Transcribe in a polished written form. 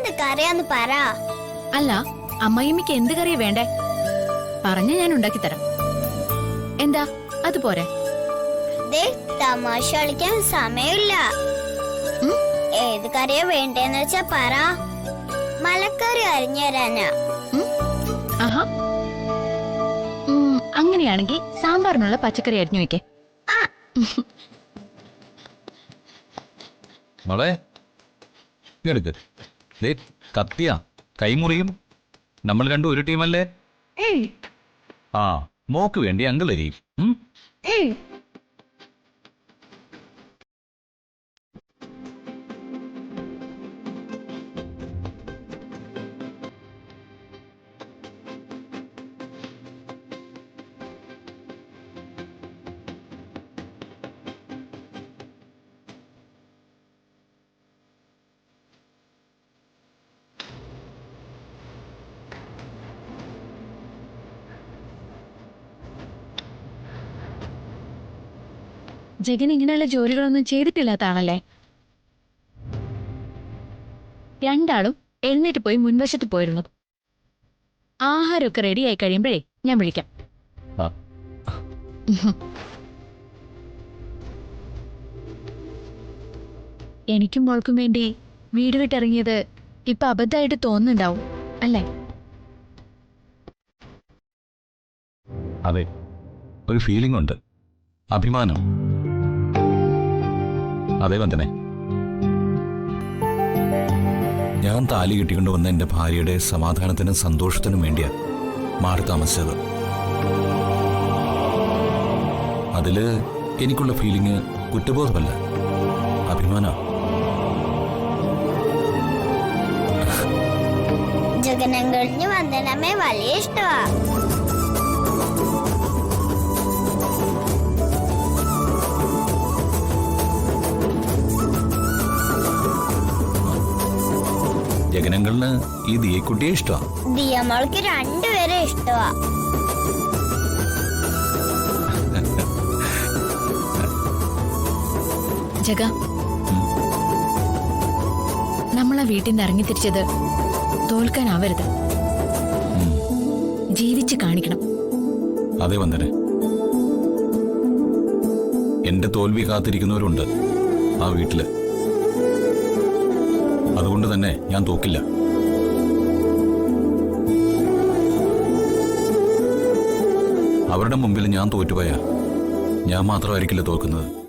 എന്ത് കറിയാന്ന് പറ. അല്ല, അമ്മായിമ്മക്ക് എന്ത് കറിയാ വേണ്ടേ? പറഞ്ഞ ഞാൻ ഉണ്ടാക്കി തരാം. എന്താ അത് പോരെ? ദേ, തമാശ കളിക്കാൻ സമയമില്ല. ഏത് കറിയാ വേണ്ടേന്ന് വെച്ചാ പറ. മലക്കറി അരിഞ്ഞു തരാനാ. ആഹാ, അങ്ങനെയാണെങ്കിൽ സാമ്പാറിനുള്ള പച്ചക്കറി അരിഞ്ഞു വെക്കേ. മോളെ എടുക്ക്. കത്തിയാ, കൈമുറിയും. നമ്മൾ രണ്ടും ഒരു ടീമല്ലേ? ആ, മോക്ക് വേണ്ടി അങ്കിൾ എരിയും. ജഗൻ ഇങ്ങനെയുള്ള ജോലികളൊന്നും ചെയ്തിട്ടില്ലാത്ത ആളല്ലേ? രണ്ടാളും എഴുന്നേറ്റ് പോയി മുൻവശത്ത് പോയിരുന്നു. ആഹാരമൊക്കെ റെഡി ആയി കഴിയുമ്പോഴേ ഞാൻ വിളിക്കാം. എനിക്കും മോൾക്കും വേണ്ടി വീട് വിട്ടിറങ്ങിയത് ഇപ്പൊ അബദ്ധമായിട്ട് തോന്നുന്നുണ്ടാവും അല്ലേ? അതെ, ഒരു ഫീലിംഗ് ഉണ്ട്, അഭിമാനം. അതെ വന്ദനെ, ഞാൻ താലി കെട്ടിക്കൊണ്ട് വന്ന എന്റെ ഭാര്യയുടെ സമാധാനത്തിനും സന്തോഷത്തിനും വേണ്ടിയാ മാറി താമസിച്ചത്. അതില് എനിക്കുള്ള ഫീലിംഗ് കുറ്റബോധമല്ല, അഭിമാനം. ജഗനങ്കളിന് വന്ദനമ്മേ വലിയ ഇഷ്ടമാ. ജഗനങ്കളിന് ഈ ദിയക്കുട്ടിയെ ഇഷ്ടമാ. ദിയമോൾക്ക് രണ്ടുപേരെ ഇഷ്ടമാ. ജഗ, നമ്മളെ വീട്ടിൽ നിന്ന് ഇറങ്ങി തിരിച്ചത് തോൽക്കാനാവരുത്, ജീവിച്ച് കാണിക്കണം. അതെ വന്ദനെ, എന്റെ തോൽവി കാത്തിരിക്കുന്നവരുണ്ട് ആ വീട്ടില്. അതുകൊണ്ട് തന്നെ ഞാൻ തോക്കില്ല. അവരുടെ മുമ്പിൽ ഞാൻ തോറ്റുപോയാ ഞാൻ മാത്രമായിരിക്കില്ല തോൽക്കുന്നത്.